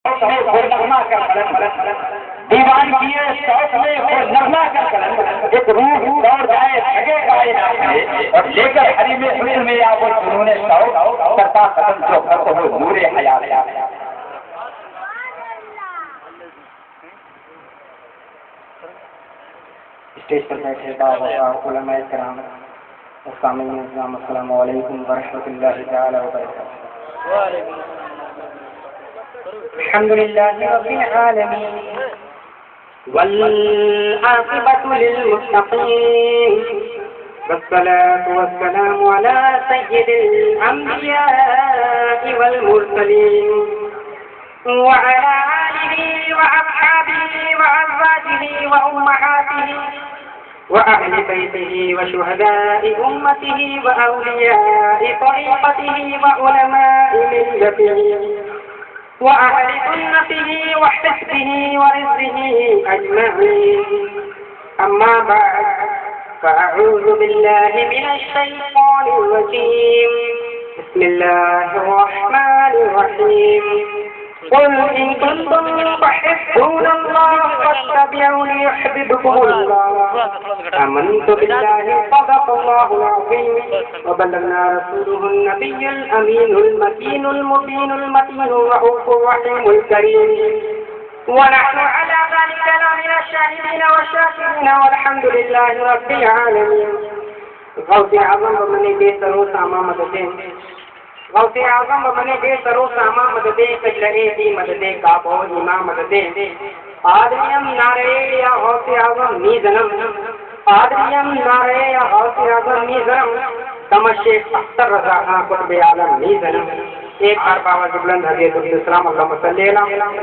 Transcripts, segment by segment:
میں وہ نغمہ کر دیوان کیے شوق میں وہ نغمہ کر ایک روح دوڑ جائے جگہ کائنات میں اور لے کر حریم حسن میں یا وہ جنون شوق کرتا قدم جو ہر کو وہ نور حیات ہے۔ اسٹیج پر بیٹھے علماء کرام اور سامعین السلام، السلام علیکم ورحمۃ اللہ تعالی وبرکاتہ۔ الحمد لله رب العالمين والعاقبة للمتقين والصلاة والسلام على سيد الأنبياء والمرسلين وعلى آله وأصحابه وأزواجه وأمهاته وأهل بيته وشهداء أمته وأولياء طريقته وعلماء ملته وأهل سنته وحزبه ورزقه أجمعين، أما بعد فأعوذ بالله من الشيطان الرجيم، بسم الله الرحمن الرحيم، قل إن كنتم تحبون الله فاتبعوني يحببكم الله، آمنت بالله صدق الله العظيم وبلغنا رسوله النبي الأمين المتين المبين المتين الرؤوف الرحيم الكريم، ونحن على ذلك لمن الشاهدين والشاكرين والحمد لله رب العالمين۔ غوث اعظم بمن بے سرو ساما مددیں، غوث اعظم بمن بے سرو ساما مددیں، کجلے دی مددیں، کعبہ امام مددیں، آدمیم نارے یا غوث اعظم نیزنم، آدمیم نارے یا غوث اعظم نیزنم، تمشیخ اختر رضا خان قطب عالم نیزنم۔ ایک بار باوجہ بلند حضرت السلام اللہم صلی اللہ علیہ وسلم۔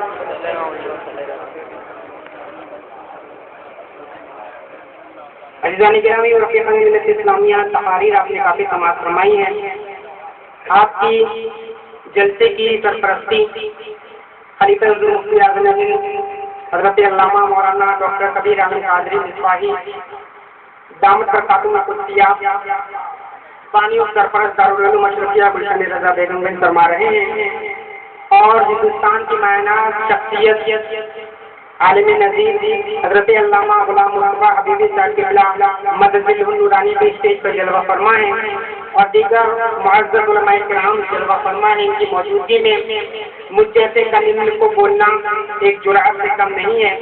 عزیزان گرامی اور رفیقان ملت اسلامیہ، تقاریر آپ نے کافی سماعت فرمائی ہیں۔ آپ کی جلسے کی سرپرستی خلیفہ حضور مفتی اعظم حضرت علامہ مولانا ڈاکٹر کبیر احمد قادری مصباحی دامت برکاتہم القدسیہ بانی اور سرپرست دارالعلوم اشرفیہ گلشن رضا بیگم گنج فرما رہے ہیں، اور ہندوستان کی معنات شخصیت عالم نظیر حضرت علامہ غلام مصطفیٰ حبیبی صاحب قبلہ مدد النورانی بھی اسٹیج پر جلوہ فرما ہے، اور دیگر معزز علماء کرام جلوہ فرما ہے۔ ان کی موجودگی میں مجھ جیسے کلیم کو بولنا ایک جرأت سے کم نہیں ہے۔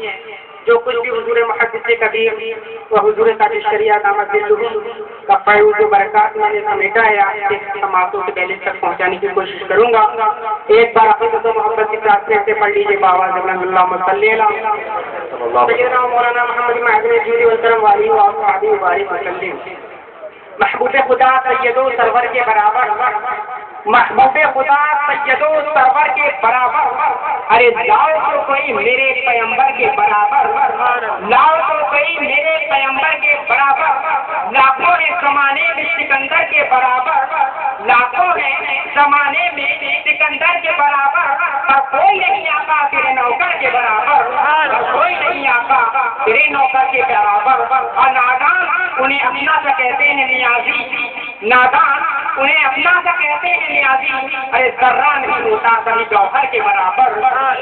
جو کچھ بھی حضور محدث کبیر و حضور تاج الشریعہ دامت برکاتہم کا فیض و برکات میں نے سمیٹا ہے، آپ کے سماعتوں سے پہلے تک پہنچانے کی کوشش کروں گا۔ ایک بار عقیدت و محبت کی طرف سے پڑھ لیجیے باواز اللہم صلی اللہ سیدنا مولانا محمد معظم جود والکرم والی و اصحابہ وبارک وسلم۔ محبوب خدا سید و سرور کے برابر، محبوب خدا سید و سرور کے برابر، ارے لاؤ تو کوئی میرے پیمبر کے برابر، لاؤ تو کوئی میرے پیمبر کے برابر، لاکھوں ہیں زمانے میں سکندر کے برابر، لاکھوں ہیں زمانے میں سکندر کے برابر، پر کوئی نہیں آقا تیرے نوکر کے برابر، پر کوئی نہیں آقا تیرے نوکر کے برابر۔ اور نادان انہیں اپنا سا کہتے ہیں نیازی، نادان انہیں اپنا سا کہتے ہیں نیازی، ارے ذرہ نہیں ہوتا کبھی گوہر کے برابر،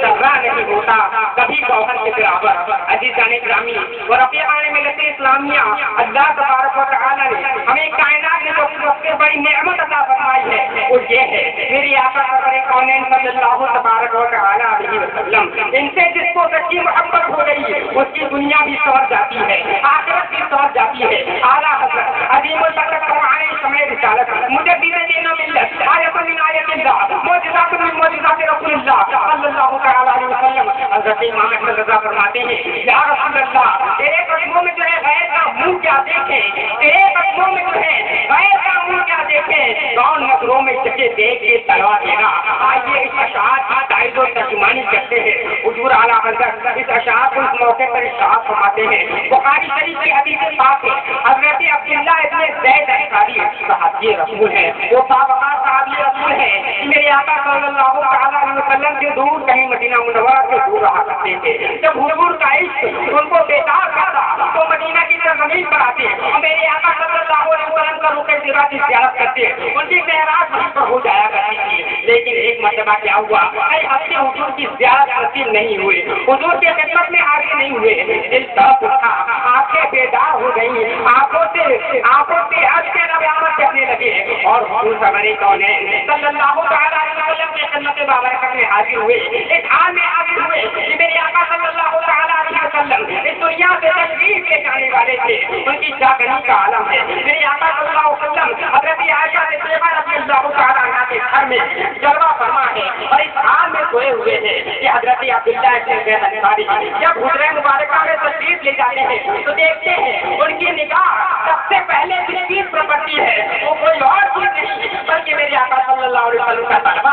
ذرہ نہیں ہوتا کبھی گوہر کے برابر۔ عزیزان گرامی اور رفیقان ملت اسلامیہ، اللہ تبارک و تعالی نے ہمیں کائنات میں جو سب سے بڑی نعمت عطا فرمائی ہے وہ یہ ہے میری آقا سرور کونین صلی اللہ تبارک و تعالی علیہ وسلم۔ ان سے جس کو سچی محبت ہو گئی اس کی دنیا بھی سور جاتی ہے، آخرت بھی سور جاتی ہے۔ اعلیٰ حضرت عظیم البرکت فرمائے سمے رسالت مجدد دین و ملت آیت من آیت اللہ معجزات من معجزات رسول اللہ صلی اللہ تعالی علیہ وسلم۔ حضرت امام احمد رضا فرماتے ہیں یا رسول اللہ تیرے قدموں میں جو ہے غیر کا منہ کیا دیکھیں، تیرے قدموں میں جو ہے غیر کا منہ کیا دیکھیں، کون نظروں میں چکے دیکھ کے تلوا دینا۔ آئیے اس اشعار کی تائید و ترجمانی کرتے ہیں۔ حضور اعلیٰ حضرت اس اشعار کو اس موقع پر ارشاد فرماتے ہیں، بخاری شریف کی حدیث پاک ہے، حضرت عبداللہ ابن زید انصاری صحابی رسول ہیں، وہ باوقار صحابی رسول ہیں، میرے آقا صلی اللہ تعالی علیہ وسلم سے دور کہیں مدینہ منورہ سے دور رہا کرتے تھے۔ جب حضور کا عشق ان کو بیدار کرتا تو مدینہ کی سرزمین پر آتے اور میرے آقا صلی اللہ علیہ وسلم کا رکن زیارت کی زیارت کرتے، ان کی معراج وہیں پر ہو جایا کرتی تھی۔ لیکن ایک مرتبہ کیا ہوا، اپنے حضور کی زیارت نہیں ہوئے, حضور کی خدمت میں آگے نہیں ہوئے. دل تڑپ اٹھا, آنکھیں بیدار ہو گئی, آنکھوں سے اشک نبوت بہنے لگے اور حضور سرور کونین صلی اللہ تعالی علیہ وسلم کے خدمت بابرکت میں حاضر ہوئے. اس حال میں حاضر ہوئے کہ میرے آقا صلی اللہ تعالی علیہ وسلم اس دنیا سے تشریف لے جانے والے تھے, ان کی جاگنی کا عالم ہے. میرے آقا صلی اللہ علیہ وسلم حضرت عائشہ صدیقہ رضی اللہ تعالی عنہا کے گھر میں جلوہ فرما ہے اور اس حال میں سوئے ہوئے ہیں کہ حضرت عبداللہ بن زید انصاری جب حجرہ مبارکہ میں تشریف لے جاتے ہیں تو دیکھتے ہیں ان کی نگاہ سب سے پہلے جس چیز پر پڑتی ہے وہ کوئی اور چیز نہیں بلکہ میرے آقا صلی اللہ علیہ وسلم کا طلبہ.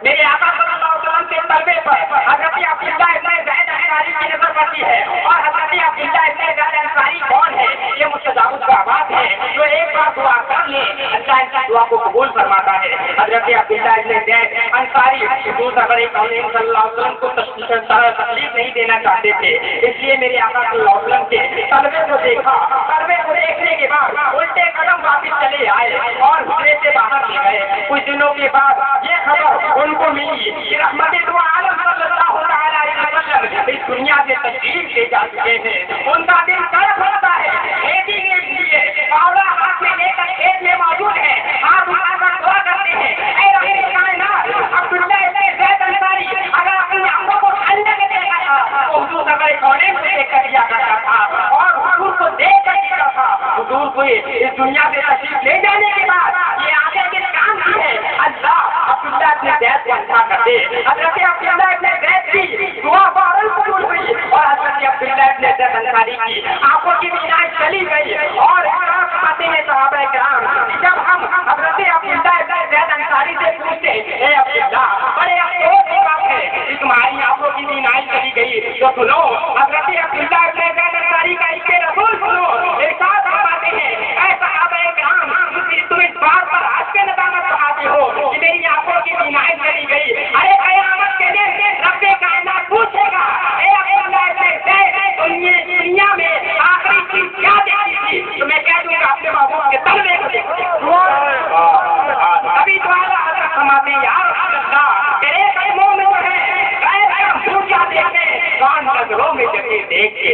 میرے آقا صلی اللہ علیہ وسلم کے طلبے پر حضرت عبداللہ بن زید انصاری کی نظر پڑتی ہے اور حضرت عبداللہ بن زید انصاری کون ہے؟ یہ مستجاب الدعوات ہے جو ایک بار دعا کر لے اللہ ان کی دعا کو قبول فرماتا ہے. حضرت عبداللہ بن زید انصاری حضور سرور کونین صلی اللہ علیہ وسلم کو تکلیف نہیں دینا چاہتے تھے, اس لیے میرے آقا صلی اللہ علیہ وسلم کے طلبے کو دیکھا. طلبے کو دیکھنے کے بعد الٹے قدم واپس چلے آئے اور حجرے سے باہر لے گئے. کچھ دنوں کے بعد یہ خبر ان کو ملی کہ رحمت دو عالم صلی اللہ تعالی علیہ وسلم اس دنیا سے تشریف لے جا چکے ہیں. ان کا دل تڑپ ہوتا ہے کھیتی کے لیے, پاوڑا ہاتھ میں لے کر کھیت میں موجود ہے, ہاتھ اٹھا کر دعا کرتے ہیں اے رب کائنات عبداللہ بن زید انصاری اگر اپنی آنکھوں کو ٹھنڈک دیتا تھا تو حضور سرور کونین کو دیکھ کر دیا کرتا تھا اور حضور کو دیکھ کر دیا تھا. حضور کو اس دنیا سے تشریف لے جانے کے بعد یہ آگے کے کام کی ہے اللہ عبداللہ بن زید کو اچھا کر دے. حضرت عبداللہ بن زید کی دعا فوراً قبول ہوئی اور حضرت عبداللہ بن زید انصاری کی آنکھوں کی بینائی چلی گئی اور آتے ہیں صحابہ کرام جب ہم حضرت عبداللہ بن زید انصاری سے پوچھتے اے عبداللہ بڑے افسوس کی بات ہے کہ تمہاری آنکھوں کی بینائی چلی گئی تو سنو حضرت عبداللہ بن زید انصاری کا اس کے رسول سنو ارشاد فرماتے ہیں اے صحابہ کرام تم اس بات پر آج کے ندامت چاہتے ہو کہ میری آنکھوں کی بینائی چلی گئی. ارے قیامت کے دن رب کائنات پوچھے گا اے عبداللہ بن زید دنیا میں آخری چیز کیا دیکھی تھی تو میں کہہ دوں گا اپنے محبوب کے طلبے کو دیکھتے. ابھی تو اعلیٰ حضرت فرماتے ہیں یا رسول اللہ تیرے قدموں میں جو ہے کیا دیکھیں کان نظروں میں جگہ دیکھ کے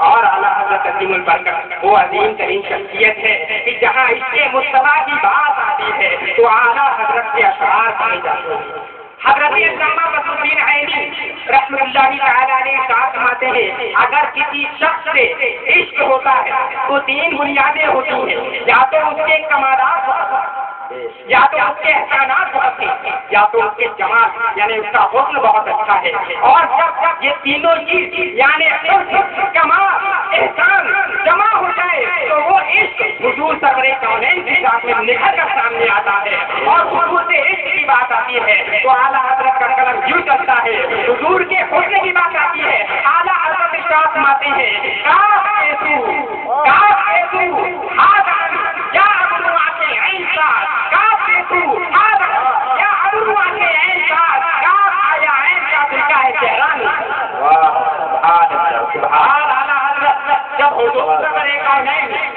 اور اعلیٰ حضرت عظیم البرکت وہ عظیم ترین شخصیت ہے کہ جہاں اس کے مصطفیٰ کی بات آتی ہے تو اعلیٰ حضرت کے اشعار پائے جاتے ہیں. حضرت علامہ بدر الدین عینی رحمۃ اللہ تعالی علیہ فرماتے ہیں اگر کسی شخص سے عشق ہوتا ہے تو تین بنیادیں ہوتی ہیں, یا تو اس کے کمالات یا تو اس کے احسانات بہت ہیں یا تو اس کے جمال یعنی اس کا حسن بہت اچھا ہے. اور جب یہ تینوں چیز یعنی کمال احسان جمع ہو جائے تو وہ عشق حضور سرور کونین کی ذات میں نکھر کر سامنے آتا ہے اور حضور سے عشق کی بات آتی ہے تو اعلیٰ حضرت کا قلم یوں چلتا ہے. حضور کے حسن کی بات آتی ہے اعلیٰ حضرت ارشاد فرماتے ہیں جب حضور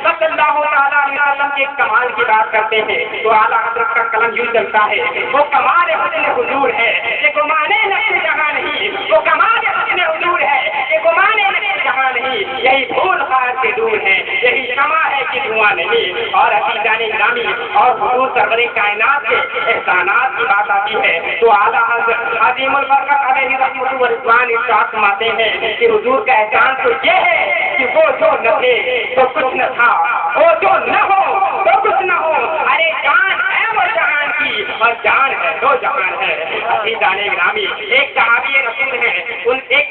صلی اللہ تعالیٰ علیہ وسلم کے کمال کی بات کرتے ہیں تو اعلیٰ حضرت کا قلم یوں چلتا ہے وہ کمال حسن حضور ہے یہ گمان نقش جہاں نہیں, وہ کمال حسن حضور ہے یہ گمان نقش جہاں نہیں, یہی پھول خار کے دور ہے یہی شمع ہے کہ دھواں نہیں. اور عزیزان گرامی اور حضور سرور کائنات کے احسانات کی بات آتی ہے تو اعلیٰ حضرت عظیم البرکت علیہ رحمۃ و رضوان ارشاد فرماتے ہیں کہ حضور کا احسان تو یہ ہے کہ وہ جو نہ تھے تو کچھ نہ تھا, وہ جو نہ ہو تو کچھ نہ ہو. ارے جان ہے وہ جہان کی اور جان ہے تو جہان ہے. عزیزان گرامی ایک صحابی رسول ہے, ان ایک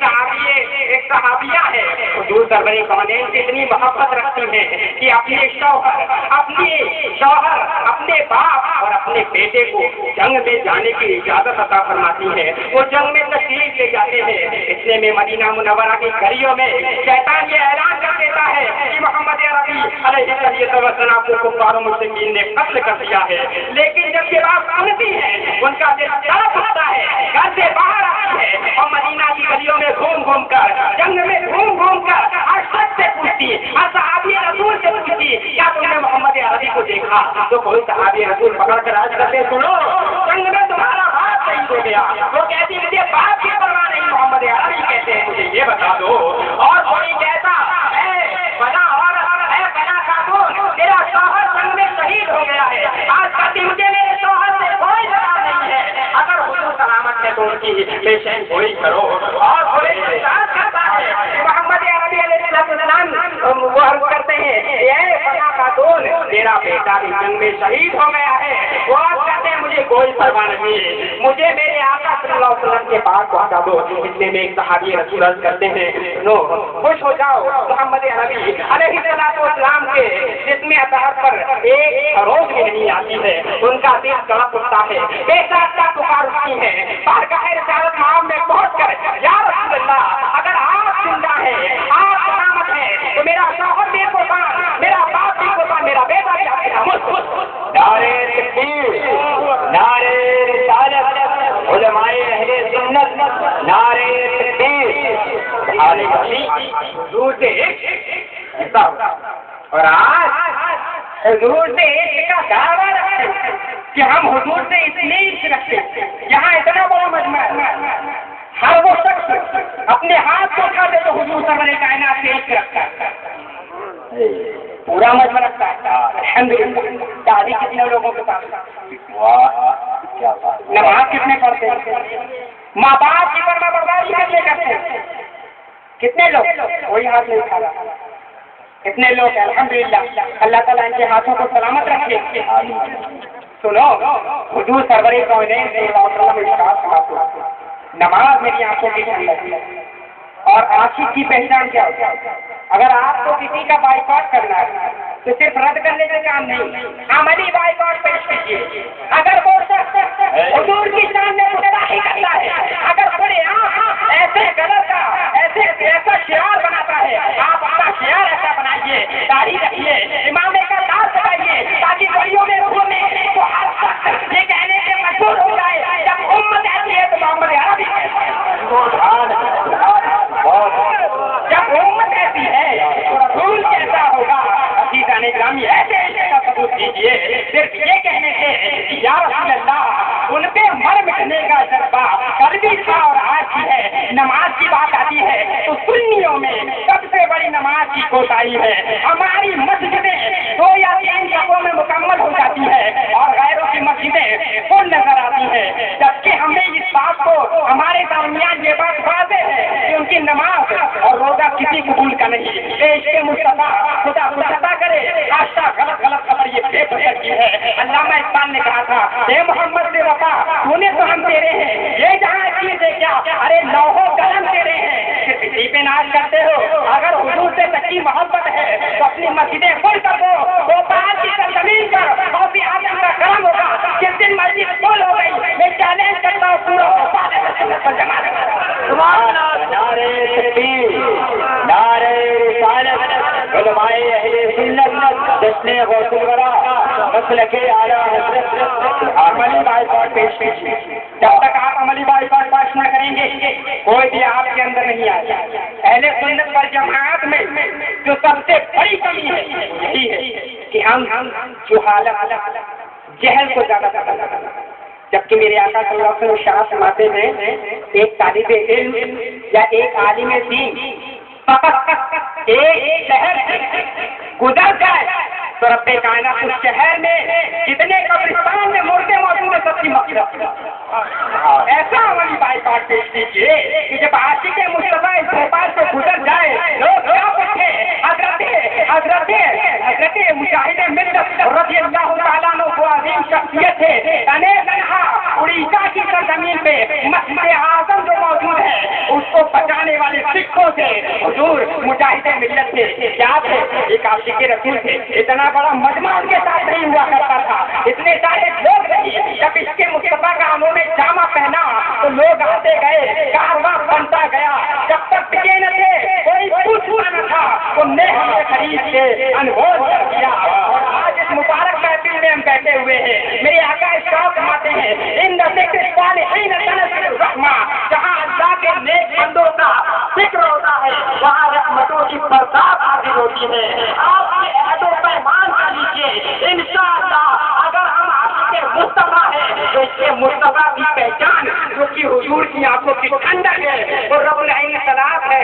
صحابیہ ہے حضور سرور کونین سے اتنی محبت رکھتی ہیں کہ اپنے شوہر اپنے باپ اور اپنے بیٹے کو جنگ میں جانے کی اجازت عطا فرماتی ہے. وہ جنگ میں تشریف لے جاتے ہیں. اتنے میں مدینہ منورہ کی گلیوں میں شیطان یہ اعلان کر دیتا ہے کہ محمد عربی علیہ السلام کو کفار و مشرکین نے قتل کر دیا ہے. لیکن جب یہ بات سنتی ہے ان کا دل تڑپ ہوتا ہے, گھر سے باہر آتی ہے اور مدینہ کی گلیوں میں گھوم گھوم کر جنگ میں گھوم گھوم کر ہر شخص سے پوچھتی, ہر صحابی رسول سے پوچھتی کیا تم نے محمد عربی کو دیکھا؟ تو کوئی صحابی رسول پکڑ کر آج کرتے سنو جنگ میں تمہارا ہاتھ ان کی پیشین گوئی کرو. اور محمد عربی علیہ السلام وہ عرض کرتے ہیں اے فلاں خاتون تیرا بیٹا بھی جنگ میں شہید ہو گیا ہے. وہ عرض کرتے ہیں مجھے کوئی پرواہ نہیں ہے, مجھے میرے آقا صلی اللہ علیہ وسلم کے پاس پہنچا دو. اتنے میں ایک صحابی رسول عرض کرتے ہیں نو خوش ہو جاؤ, محمد عربی علیہ السلام کے جسم اطہر پر ایک روز بھی نہیں آتی ہے, ان کا دل تڑپ اٹھتا ہے, بے ساتھ کا پکار اٹھتی ہے. بارگاہ رسالت مآب میں پہنچ کر یا رسول اللہ اگر آپ زندہ ہیں, آپ سلامت ہیں تو میرا شوہر بھی قربان, میرا باپ بھی قربان, میرا بیٹا بھی آپ کے نعرے تکبیر, نعرے رسالت, علماء اہل سنت, نعرے تکبیر. حضور سے اور آج حضور سے ایک کا دعویٰ رکھتے کہ ہم حضور سے اتنے عشق رکھتے. یہاں اتنا بڑا مجمع ہے, ہر وہ شخص اپنے ہاتھ کو اٹھا دے تو حضور سرور کائنات سے عشق رکھتا ہے. پورا مجمع رکھتا ہے. الحمدللہ. داڑھی کتنے لوگوں کے پاس, نماز کتنے پڑھتے ہیں, ماں باپ کی فرما برداری کتنے کرتے ہیں, کتنے لوگ کوئی ہاتھ نہیں اٹھا رہا, کتنے لوگ ہیں. الحمدللہ. اللہ تعالیٰ ان کے ہاتھوں کو سلامت رکھے. سنو حضور سرور کائنات صلی اللہ علیہ وسلم ارشاد فرماتے ہیں نماز میری آنکھوں کی ٹھنڈک ہے. اور عاشق کی پہچان کیا ہوتی ہے؟ اگر آپ کو کسی کا بائیکاٹ کرنا ہے تو صرف رد کرنے کا کام نہیں, عملی بائیکاٹ پیش کیجیے. اگر وہ شخص حضور کی شان میں گستاخی کرتا ہے, اگر بڑے ایسے غلط کا ایسا شعار بناتا ہے, آپ اپنا شعار ایسا بنائیے, داڑھی رکھیے, امام کا داغ بتائیے تاکہ گلیوں میں گھومے تو ہر شخص یہ کہنے سے مجبور ہو جائے جب امت ایسی ہے تو محمد عربی جب امت ایسی ہے تو رسول کیسا ہوگا. عزیزان گرامی ایسے کا ثبوت دیجیے صرف یہ کہنے سے یا رسول اللہ ان پہ مر مٹنے کا جذبہ کل بھی تھا اور آج بھی ہے. نماز کی بات آتی ہے تو سنیوں میں سب سے بڑی نماز کی کوتاہی ہے. ہماری مسجدیں 2 یا 3 صفوں میں مکمل ہو جاتی ہے اور غیروں کی مسجدیں فل نظر آتی ہیں, جبکہ ہمیں اس بات کو ہمارے درمیان یہ بات واضح ہے کہ ان کی نماز اور روزہ کسی قبول کا نہیں. عشق مصطفیٰ خدا کو عطا کرے. آشا غلط خبر یہ بے بسر کی ہے. علامہ اقبال نے کہا تھا اے محمد سے وفا سونے تو ہم تیرے ہیں, یہ جہاں چیز ہے کیا, ارے لوہو قلم تیرے ہیں, صرف اسی پہ ناز کرتے ہو. اگر حضور سے سچی محبت ہے تو اپنی مسجدیں کھول کر دو. بھوپال کی سرزمین پر غوث اعظم کا کرم ہوگا. جس دن مسجد کھول ہو گئی میں چیلنج کرتا ہوں پورا بھوپال پر جمع کرنا. نعرے تکبیر, نعرے رسالت, علماء اہل سنت, جشن غوث الورا, مسلک اعلیٰ حضرت. عملی بائیکاٹ پیش کیجیے. جب تک آپ عملی بائیکاٹ پیش نہ کریں گے کوئی بھی آپ کے اندر نہیں آئے. اہل سنت پر جماعت میں جو سب سے بڑی کمی ہے یہی ہے کہ ہم جہالت جہل کو زیادہ پسند کرتے ہیں. جبکہ میرے آقا صلی اللہ علیہ وسلم ارشاد فرماتے ہیں ایک طالب علم یا ایک عالم دین فقط ایک شہر گزر جائے تو رب کائنات اس شہر میں جتنے قبرستان میں مردے موجود ہیں سب کی مغفرت. ایسا عملی بائیکاٹ پیش کیجیے کہ جب عاشق مصطفیٰ اس بھوپال سے گزر جائے لوگ کیا پوچھے حضرت مجاہد ملت رضی اللہ تعالیٰ عنہ کو عظیم شخصیت ہے. اڑیسہ کی سرزمین پہ مسجد اعظم جو موجود ہے اس کو بچانے والے سکھوں سے حضور مجاہد ملت تھے. کیا تھے, ایک عاشق رسول تھے. اتنا بڑا مجمع ان کے ساتھ نہیں ہوا کرتا تھا, اتنے سارے لوگ نہیں. جب اس کے مصطفیٰ کا انہوں نے جامع پہنا تو لوگ آتے گئے, کارواں بنتا گیا. جب تک ٹکے نہ تھے کوئی پوچھنا نہ تھا تو نے ہمیں خرید کے انمول کر دیا. اور آج اس مبارک محفل میں ہم بیٹھے ہوئے ہیں. میرے آقا ارشاد فرماتے ہیں ان ذکر الصالحین تنزل الرحمہ, جہاں اللہ کے نیک بندوں کا ذکر ہوتا ہے وہاں رحمتوں کی برسات حاصل ہوتی ہے. آپ کے عہد و پیمان کر لیجیے انشاءاللہ اگر ہم عاشق مصطفیٰ ہیں تو اس کے مصطفیٰ کی پہچان جو کہ حضور کی آنکھوں کی ٹھنڈک ہے اور رب العین صلاح ہے